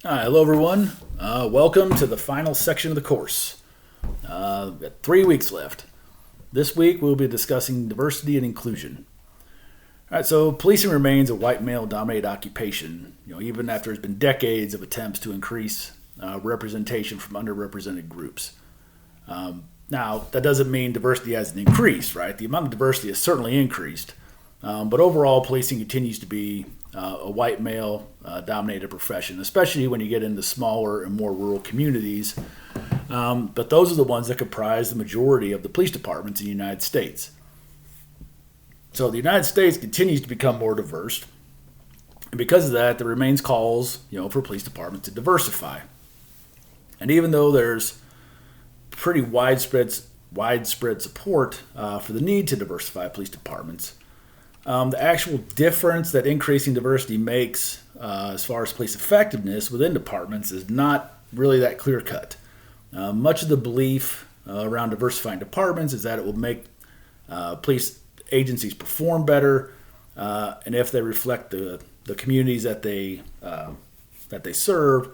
Hi, hello everyone. Welcome to the final section of the course. We've got 3 weeks left. This week we'll be discussing diversity and inclusion. All right, so policing remains a white male-dominated occupation. Even after there's been decades of attempts to increase representation from underrepresented groups. Now, that doesn't mean diversity hasn't increased, right? The amount of diversity has certainly increased, but overall, policing continues to be a white male dominated profession, especially when you get into smaller and more rural communities. But those are the ones that comprise the majority of the police departments in the United States. So the United States continues to become more diverse. And because of that, there remains calls, for police departments to diversify. And even though there's pretty widespread support for the need to diversify police departments, the actual difference that increasing diversity makes as far as police effectiveness within departments is not really that clear cut. Much of the belief around diversifying departments is that it will make police agencies perform better, and if they reflect the communities that they serve,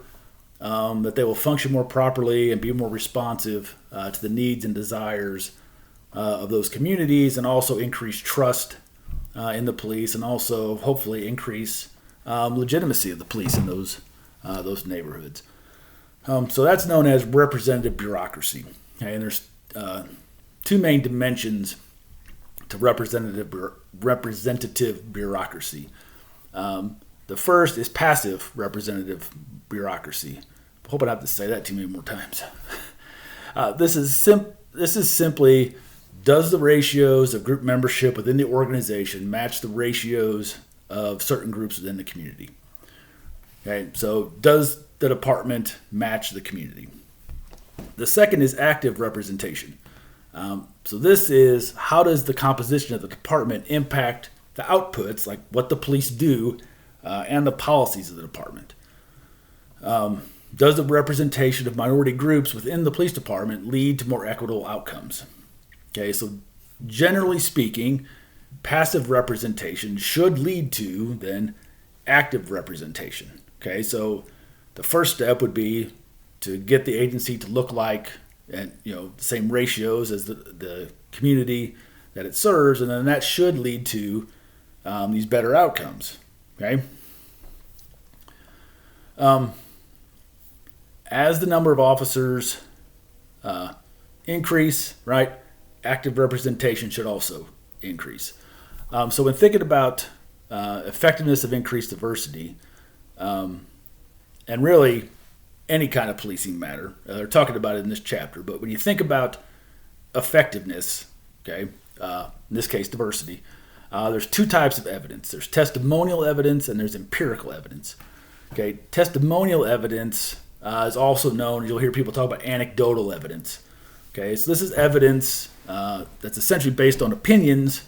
that they will function more properly and be more responsive to the needs and desires of those communities, and also increase trust in the police, and also hopefully increase legitimacy of the police in those neighborhoods. So that's known as representative bureaucracy. Okay? And there's two main dimensions to representative bureaucracy. The first is passive representative bureaucracy. I hope I don't have to say that too many more times. This is simply, does the ratios of group membership within the organization match the ratios of certain groups within the community? Okay, so does the department match the community? The second is active representation. So this is, how does the composition of the department impact the outputs, like what the police do, and the policies of the department? Does the representation of minority groups within the police department lead to more equitable outcomes? Okay, so generally speaking, passive representation should lead to then active representation. Okay, so the first step would be to get the agency to look like, and the same ratios as the community that it serves, and then that should lead to these better outcomes. Okay. As the number of officers increase, right, active representation should also increase. So when thinking about effectiveness of increased diversity, and really any kind of policing matter, they're talking about it in this chapter, but when you think about effectiveness, okay, in this case diversity, there's two types of evidence. There's testimonial evidence and there's empirical evidence. Okay, testimonial evidence is also known, you'll hear people talk about anecdotal evidence. Okay, so this is evidence that's essentially based on opinions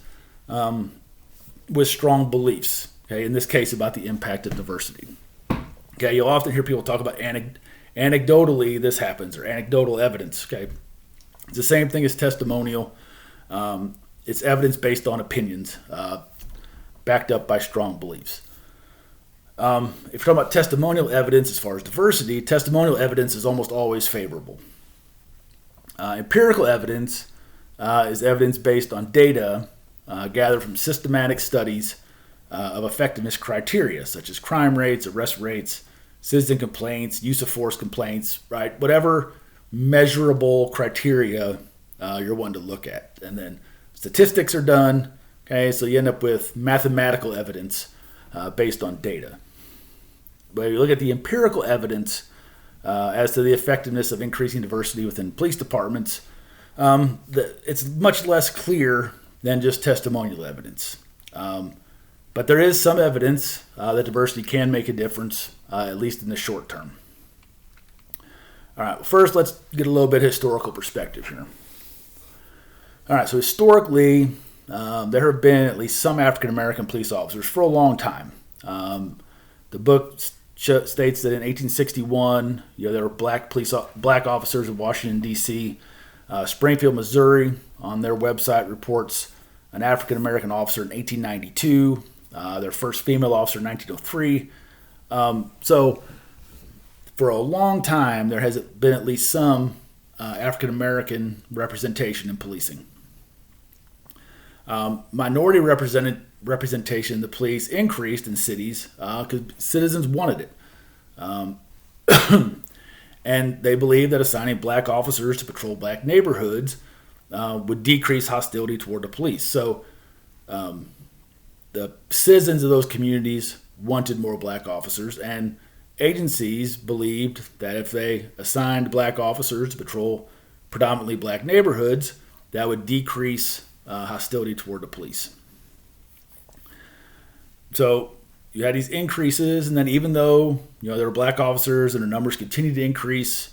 with strong beliefs. Okay, in this case about the impact of diversity. Okay, you'll often hear people talk about anecdotally this happens, or anecdotal evidence. Okay, it's the same thing as testimonial. It's evidence based on opinions, backed up by strong beliefs. If you're talking about testimonial evidence as far as diversity, testimonial evidence is almost always favorable. Empirical evidence is evidence based on data gathered from systematic studies of effectiveness criteria, such as crime rates, arrest rates, citizen complaints, use of force complaints, right? Whatever measurable criteria you're wanting to look at. And then statistics are done, okay? So you end up with mathematical evidence based on data. But if you look at the empirical evidence as to the effectiveness of increasing diversity within police departments, it's much less clear than just testimonial evidence. But there is some evidence that diversity can make a difference, at least in the short term. All right, first let's get a little bit of historical perspective here. All right, so historically, there have been at least some African American police officers for a long time. The book states that in 1861, there were black officers in Washington, D.C. Springfield, Missouri, on their website reports an African American officer in 1892. Their first female officer in 1903. So for a long time, there has been at least some African American representation in policing. Minority representation in the police increased in cities because citizens wanted it. And they believed that assigning black officers to patrol black neighborhoods would decrease hostility toward the police. So the citizens of those communities wanted more black officers, and agencies believed that if they assigned black officers to patrol predominantly black neighborhoods, that would decrease hostility toward the police. So you had these increases, and then even though there were black officers and their numbers continued to increase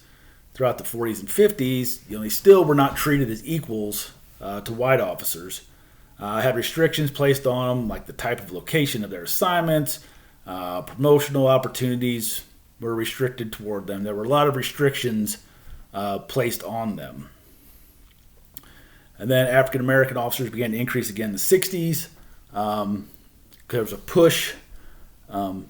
throughout the 40s and 50s, they still were not treated as equals to white officers. Had restrictions placed on them, like the type of location of their assignments. Promotional opportunities were restricted toward them. There were a lot of restrictions placed on them. And then African American officers began to increase again in the 60s. There was a push to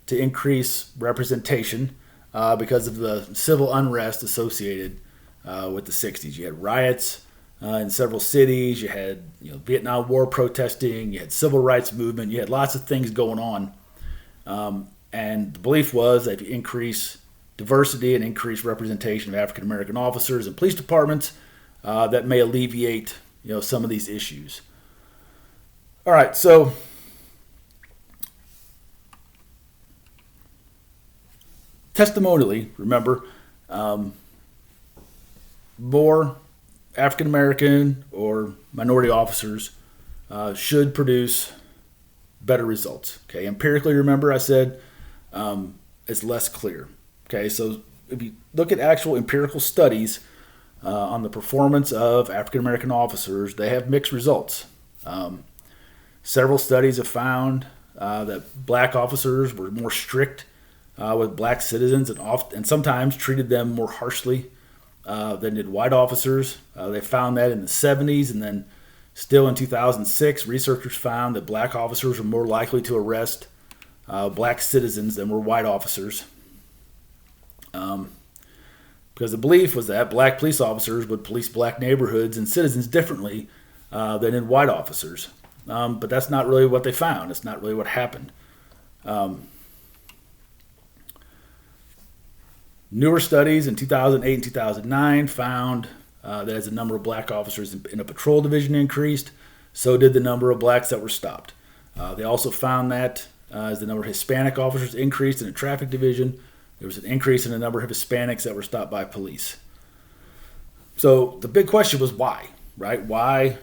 increase representation because of the civil unrest associated with the 60s. You had riots in several cities. You had Vietnam War protesting. You had civil rights movement. You had lots of things going on. And the belief was that if you increase diversity and increase representation of African American officers in police departments, that may alleviate some of these issues. All right, so testimonially, remember, more African American or minority officers should produce better results. Okay, empirically, remember I said it's less clear. Okay, so if you look at actual empirical studies on the performance of African American officers, they have mixed results. Several studies have found that black officers were more strict with black citizens and sometimes treated them more harshly than did white officers. They found that in the 70s, and then still in 2006, researchers found that black officers were more likely to arrest black citizens than were white officers. Because the belief was that black police officers would police black neighborhoods and citizens differently than did white officers. But that's not really what they found. It's not really what happened. Newer studies in 2008 and 2009 found that as the number of black officers in a patrol division increased, so did the number of blacks that were stopped. They also found that as the number of Hispanic officers increased in a traffic division, there was an increase in the number of Hispanics that were stopped by police. So the big question was why, right? Why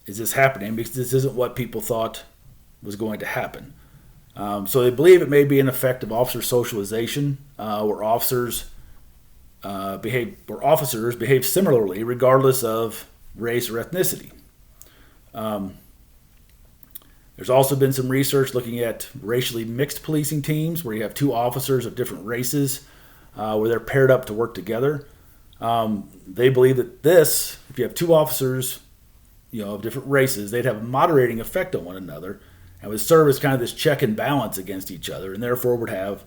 is this happening? Because this isn't what people thought was going to happen. So they believe it may be an effect of officer socialization, where officers behave similarly regardless of race or ethnicity. There's also been some research looking at racially mixed policing teams where you have two officers of different races where they're paired up to work together. They believe that if you have two officers of different races, they'd have a moderating effect on one another and would serve as kind of this check and balance against each other, and therefore would have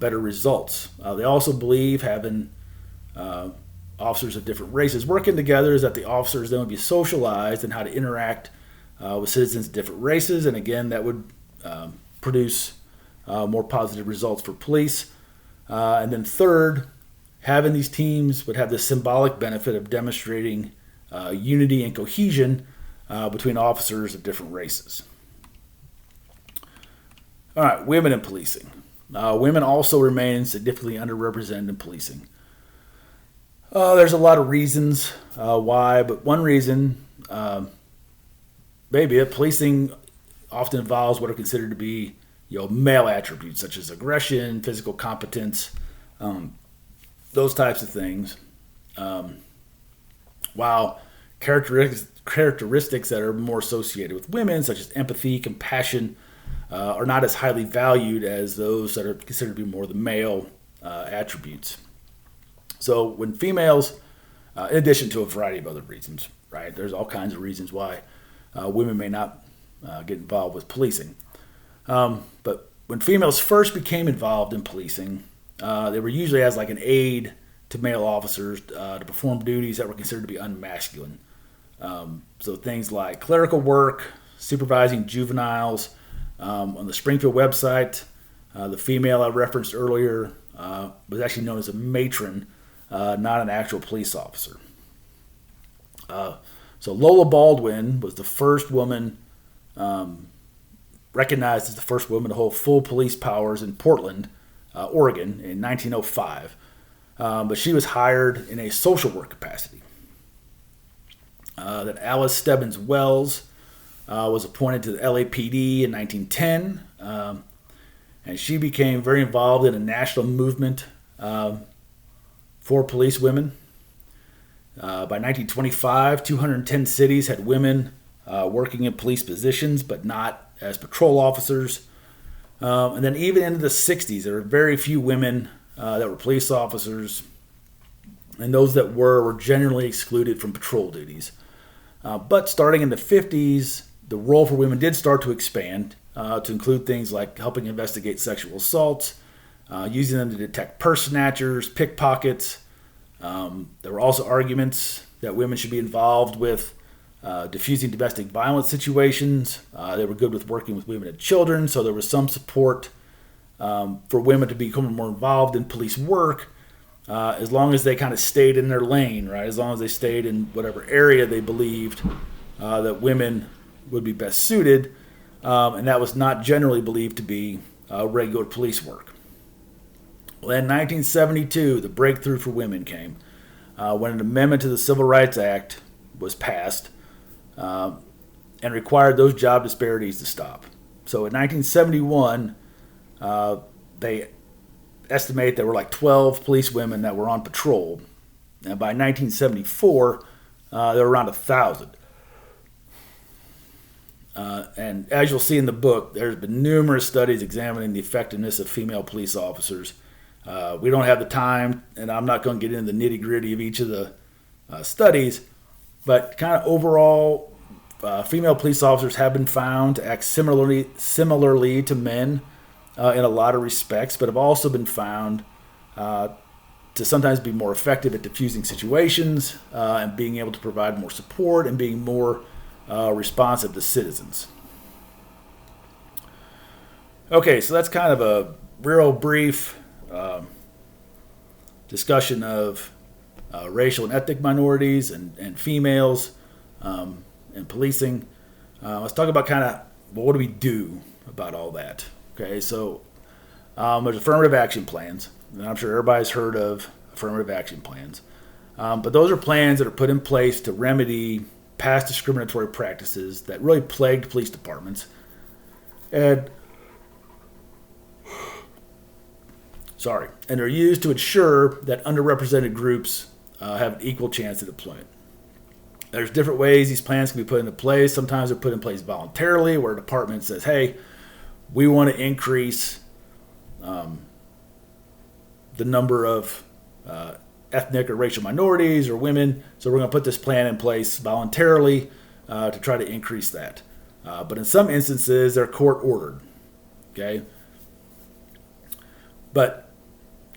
better results. They also believe having officers of different races working together is that the officers then would be socialized in how to interact with citizens of different races, and again, that would produce more positive results for police. And then third, having these teams would have the symbolic benefit of demonstrating unity and cohesion between officers of different races. All right, women in policing. Women also remain significantly underrepresented in policing. There's a lot of reasons why, but one reason maybe policing often involves what are considered to be male attributes such as aggression, physical competence, those types of things. While characteristics that are more associated with women, such as empathy, compassion, are not as highly valued as those that are considered to be more the male attributes. So when females, in addition to a variety of other reasons, right? There's all kinds of reasons why women may not get involved with policing. But when females first became involved in policing, they were usually as like an aide to male officers to perform duties that were considered to be unmasculine. So things like clerical work, supervising juveniles. On the Springfield website, the female I referenced earlier was actually known as a matron, not an actual police officer. So Lola Baldwin was the first woman recognized as the first woman to hold full police powers in Portland, Oregon, in 1905. But she was hired in a social work capacity. That Alice Stebbins Wells was appointed to the LAPD in 1910, and she became very involved in a national movement for police women. By 1925, 210 cities had women working in police positions, but not as patrol officers. And then even into the 60s, there were very few women that were police officers, and those that were generally excluded from patrol duties. But starting in the 50s, the role for women did start to expand to include things like helping investigate sexual assaults, using them to detect purse snatchers, pickpockets. There were also arguments that women should be involved with diffusing domestic violence situations. They were good with working with women and children, so there was some support for women to become more involved in police work, as long as they kind of stayed in their lane, right? As long as they stayed in whatever area they believed that women would be best suited, and that was not generally believed to be regular police work. Well, in 1972, the breakthrough for women came when an amendment to the Civil Rights Act was passed and required those job disparities to stop. So in 1971, they estimate there were like 12 police women that were on patrol. And by 1974, there were around 1,000. And as you'll see in the book, there's been numerous studies examining the effectiveness of female police officers. We don't have the time, and I'm not going to get into the nitty-gritty of each of the studies, but kind of overall, female police officers have been found to act similarly to men in a lot of respects, but have also been found to sometimes be more effective at diffusing situations and being able to provide more support and being more responsive to citizens. Okay, so that's kind of a real brief discussion of racial and ethnic minorities and females and policing. Let's talk about kind of, well, what do we do about all that? Okay, so there's affirmative action plans, and I'm sure everybody's heard of affirmative action plans. But those are plans that are put in place to remedy past discriminatory practices that really plagued police departments. And they're used to ensure that underrepresented groups have an equal chance at employment. There's different ways these plans can be put into place. Sometimes they're put in place voluntarily, where a department says, hey, we want to increase the number of ethnic or racial minorities or women, so we're going to put this plan in place voluntarily to try to increase that. But in some instances, they're court ordered. Okay? But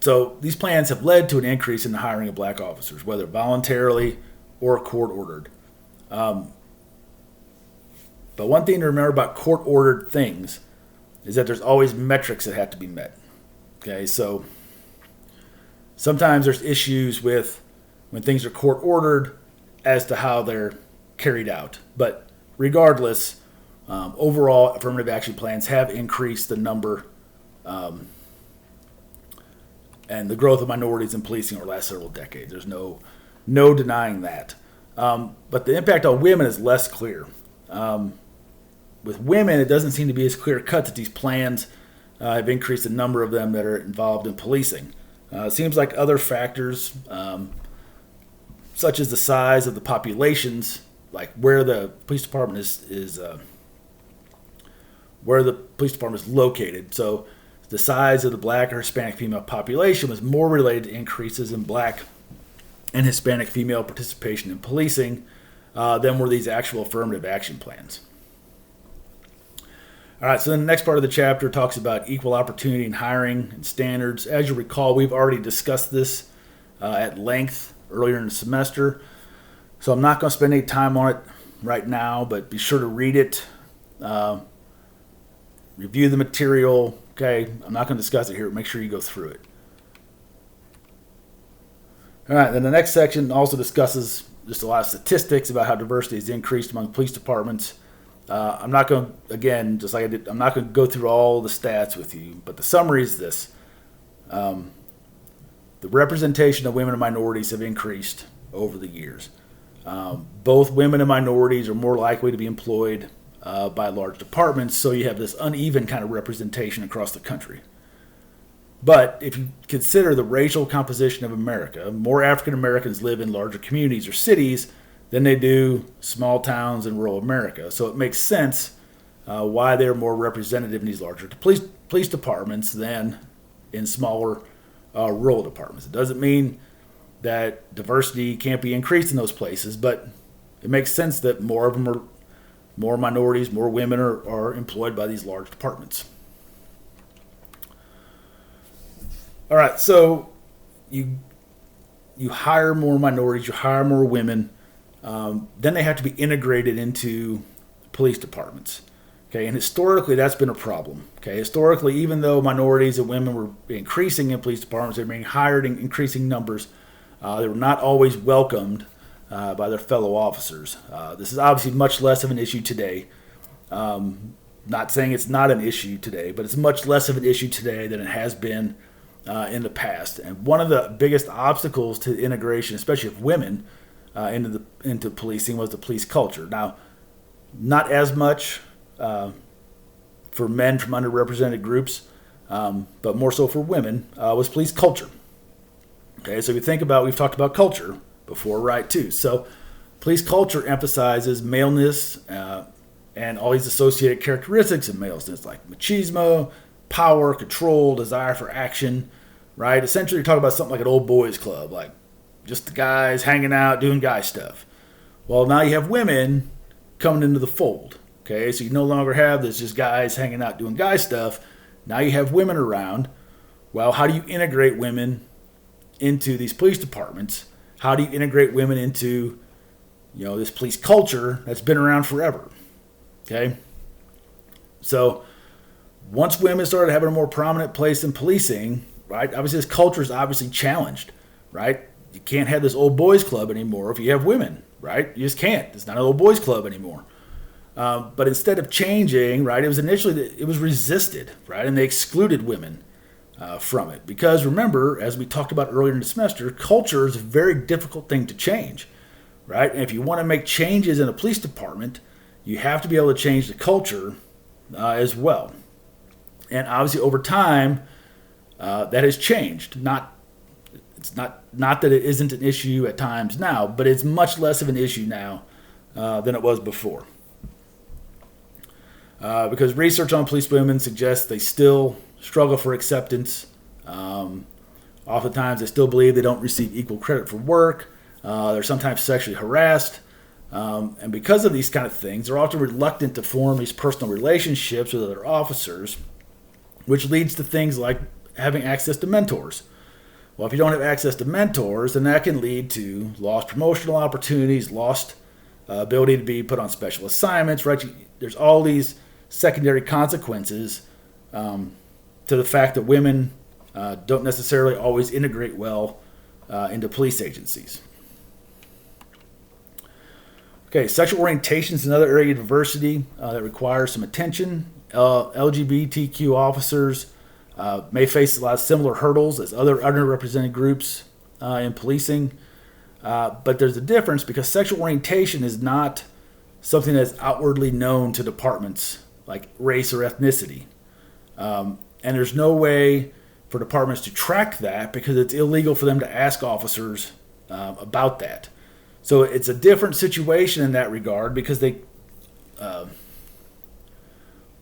so these plans have led to an increase in the hiring of black officers, whether voluntarily or court ordered. But one thing to remember about court ordered things is that there's always metrics that have to be met. Okay, so sometimes there's issues with when things are court ordered as to how they're carried out. But regardless, overall affirmative action plans have increased the number and the growth of minorities in policing over the last several decades. There's no denying that. But the impact on women is less clear. With women, it doesn't seem to be as clear cut that these plans have increased the number of them that are involved in policing. It seems like other factors, such as the size of the populations, like where the police department is located. So the size of the black or Hispanic female population was more related to increases in black and Hispanic female participation in policing than were these actual affirmative action plans. All right, so then the next part of the chapter talks about equal opportunity in hiring and standards. As you recall, we've already discussed this at length earlier in the semester, so I'm not going to spend any time on it right now, but be sure to read it, review the material. Okay, I'm not going to discuss it here. Make sure you go through it. All right, then the next section also discusses just a lot of statistics about how diversity has increased among police departments. I'm not going to, again, just like I did, I'm not going to go through all the stats with you, but the summary is this. The representation of women and minorities have increased over the years. Both women and minorities are more likely to be employed by large departments, so you have this uneven kind of representation across the country. But if you consider the racial composition of America, more African Americans live in larger communities or cities than they do small towns in rural America. So it makes sense why they're more representative in these larger police departments than in smaller rural departments. It doesn't mean that diversity can't be increased in those places, but it makes sense that more of them are, more minorities, more women are employed by these large departments. All right, so you hire more minorities, you hire more women, then they have to be integrated into police departments. Okay, and historically that's been a problem. Okay, historically, even though minorities and women were increasing in police departments, they were being hired in increasing numbers, they were not always welcomed by their fellow officers. This is obviously much less of an issue today. Not saying it's not an issue today, but it's much less of an issue today than it has been in the past. And one of the biggest obstacles to integration, especially of women, into policing was the police culture. Now, not as much for men from underrepresented groups, but more so for women, was police culture. Okay, so if you think about, we've talked about culture before, right, too. So police culture emphasizes maleness and all these associated characteristics of maleness, like machismo, power, control, desire for action, right? Essentially, you're talking about something like an old boys club, like just the guys hanging out, doing guy stuff. Well, now you have women coming into the fold, okay? So you no longer have this just guys hanging out doing guy stuff. Now you have women around. Well, how do you integrate women into these police departments? How do you integrate women into, this police culture that's been around forever, okay? So once women started having a more prominent place in policing, right, obviously this culture is obviously challenged, right? You can't have this old boys club anymore if you have women, right? You just can't. It's not an old boys club anymore. But instead of changing, right, it was resisted, right, and they excluded women from it. Because remember, as we talked about earlier in the semester, culture is a very difficult thing to change, right? And if you want to make changes in a police department, you have to be able to change the culture as well. And obviously, over time, that has changed. It's not that it isn't an issue at times now, but it's much less of an issue now than it was before. Because research on police women suggests they still struggle for acceptance. Oftentimes, they still believe they don't receive equal credit for work. They're sometimes sexually harassed. And because of these kind of things, they're often reluctant to form these personal relationships with other officers, which leads to things like having access to mentors. Well, if you don't have access to mentors, then that can lead to lost promotional opportunities, lost ability to be put on special assignments, right? There's all these secondary consequences to the fact that women don't necessarily always integrate well into police agencies. Okay, sexual orientation is another area of diversity that requires some attention. LGBTQ officers may face a lot of similar hurdles as other underrepresented groups in policing. But there's a difference because sexual orientation is not something that's outwardly known to departments like race or ethnicity. And there's no way for departments to track that because it's illegal for them to ask officers about that. So it's a different situation in that regard because they,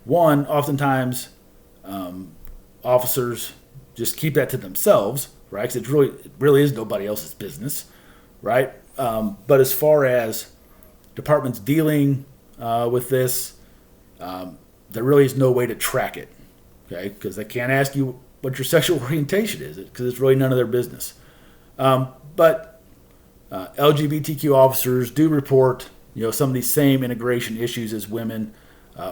oftentimes officers just keep that to themselves, right? Because it really is nobody else's business, right? But as far as departments dealing with this, there really is no way to track it, okay? Because they can't ask you what your sexual orientation is, because it's really none of their business. But LGBTQ officers do report, some of these same integration issues as women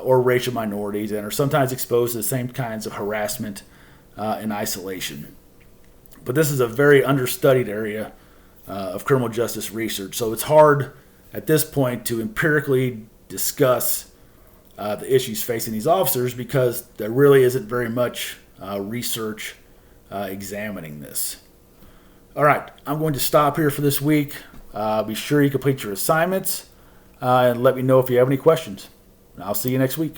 or racial minorities, and are sometimes exposed to the same kinds of harassment and isolation. But this is a very understudied area of criminal justice research, so it's hard at this point to empirically discuss the issues facing these officers because there really isn't very much research examining this. All right, I'm going to stop here for this week. Be sure you complete your assignments and let me know if you have any questions. I'll see you next week.